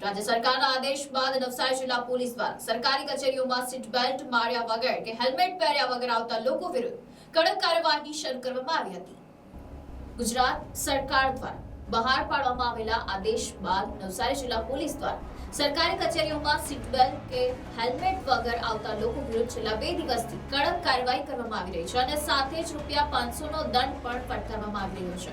રાજ્ય સરકારના આદેશ બાદ નવસારી જિલ્લા પોલીસ દ્વારા સરકારી કચેરીઓમાં સીટ બેલ્ટ માર્યા વગર કે હેલ્મેટ પહેર્યા વગર આવતા લોકો વિરુદ્ધ કડક કાર્યવાહી શરૂ કરવામાં આવી હતી। ગુજરાત સરકાર દ્વારા બહાર પાડવામાં આવેલા આદેશ બાદ નવસારી જિલ્લા પોલીસ દ્વારા સરકારી કચેરીઓમાં સીટ બેલ્ટ કે હેલ્મેટ વગર આવતા લોકો વિરુદ્ધ છેલ્લા 2 દિવસથી કડક કાર્યવાહી કરવામાં આવી રહી છે અને સાથે જ ₹500 નો દંડ પણ ફટકારવામાં આવી રહ્યો છે।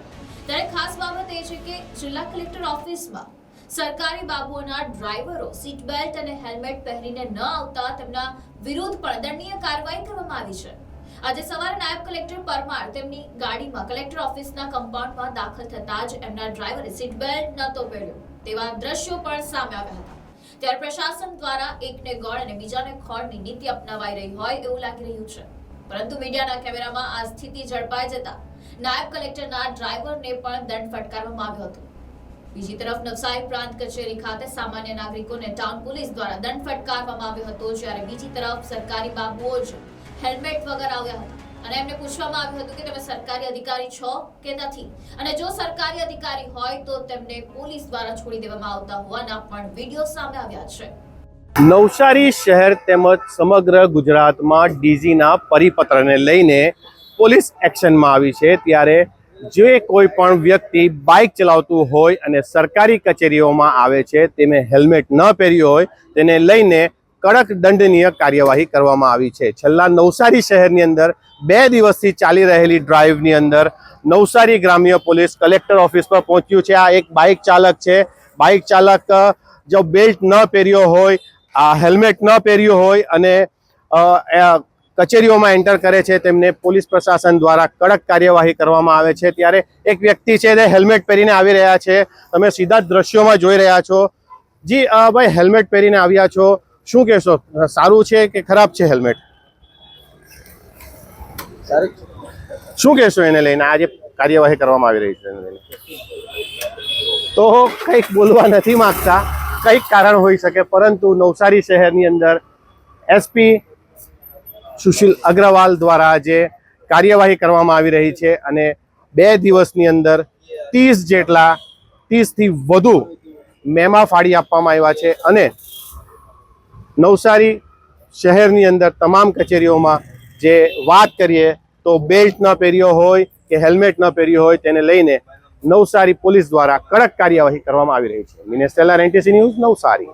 ત્યારે ખાસ બાબત એ છે કે જિલ્લા કલેક્ટર ઓફિસમાં સરકારી બાબુઓના ડ્રાઈવરો સીટ બેલ્ટ અને હેલ્મેટ પહેરીને ન આવતા તેમના વિરુદ્ધ પણ દંડનીય કાર્યવાહી કરવામાં આવી છે। આજે સવારે નાયબ કલેક્ટર પરમાર તેમની ગાડીમાં કલેક્ટર ઓફિસના કમ્પાઉન્ડમાં દાખલ થતા જ એમના ડ્રાઈવરે સીટ બેલ્ટ નહોતો પહેર્યો તેવા દ્રશ્યો પણ સામે આવ્યા હતા। ત્યારે પ્રશાસન દ્વારા એકને ગોળ અને બીજાને ખોળની નીતિ અપનાવાઈ રહી હોય એવું લાગી રહ્યું છે, પરંતુ મીડિયાના કેમેરામાં આ સ્થિતિ ઝડપાઈ જતા નાયબ કલેક્ટરના ડ્રાઈવરને પણ દંડ ફટકારવામાં આવ્યો હતો। બીજી તરફ નવસારી પ્રાંત કચેરી ખાતે સામાન્ય નાગરિકોને ટાઉન પોલીસ દ્વારા દંડ ફટકારવામાં આવ્યો હતો, જ્યારે બીજી તરફ સરકારી બાબુઓ જ હેલ્મેટ વગર આવ્યા હતા અને એમને પૂછવામાં આવ્યું હતું કે તમે સરકારી અધિકારી છો કે નથી, અને જો સરકારી અધિકારી હોય તો તેમને પોલીસ દ્વારા છોડી દેવામાં આવતા હોવાના પણ વિડીયો સામે આવ્યા છે। નવસારી શહેર તેમજ સમગ્ર ગુજરાતમાં ડીજીના પરિપત્રને લઈને પોલીસ એક્શનમાં આવી છે। ત્યારે જે કોઈ પણ વ્યક્તિ બાઇક ચલાવતું હોય અને સરકારી કચેરીઓમાં આવે છે તેને હેલ્મેટ ન પહેર્યું હોય તેને લઈને કડક દંડનીય કાર્યવાહી કરવામાં આવી છે। છેલ્લા નવસારી શહેરની અંદર 2 દિવસથી ચાલી રહેલી ડ્રાઈવની અંદર નવસારી ગ્રામ્ય પોલીસ કલેક્ટર ઓફિસ પર પહોંચ્યું છે। આ એક બાઇક ચાલક છે। બાઇક ચાલક જો બેલ્ટ ન પહેર્યો હોય, આ હેલ્મેટ ન પહેર્યું હોય અને કચેરીઓમાં એન્ટર કરે છે તેમને પોલીસ પ્રશાસન દ્વારા કડક કાર્યવાહી કરવામાં આવે છે। ત્યારે એક વ્યક્તિ છે તે હેલ્મેટ પહેરીને આવી રહ્યા છે, તમે સીધા જ દ્રશ્યોમાં જોઈ રહ્યા છો। જી ભાઈ, હેલ્મેટ પહેરીને આવ્યા છો, શું કહેશો? સારું છે કે ખરાબ છે હેલ્મેટ? શું કહેશો એને લઈને આજે કાર્યવાહી કરવામાં આવી રહી છે એને લઈને? તો કંઈક બોલવા નથી માંગતા, કંઈક કારણ હોઈ શકે, પરંતુ નવસારી શહેરની અંદર એસપી સુશીલ અગ્રવાલ દ્વારા જે કાર્યવાહી કરવામાં આવી રહી છે અને 2 દિવસની અંદર 30 થી વધુ મેમા ફાડી આપવામાં આવ્યા છે અને નવસારી શહેરની અંદર તમામ કચેરીઓમાં જે વાત કરીએ તો બેલ્ટ ન પહેર્યો હોય કે હેલ્મેટ ન પહેર્યો હોય તેને લઈને નવસારી પોલીસ દ્વારા કડક કાર્યવાહી કરવામાં આવી રહી છે। Minesh Tailor, NTC News, Navsari.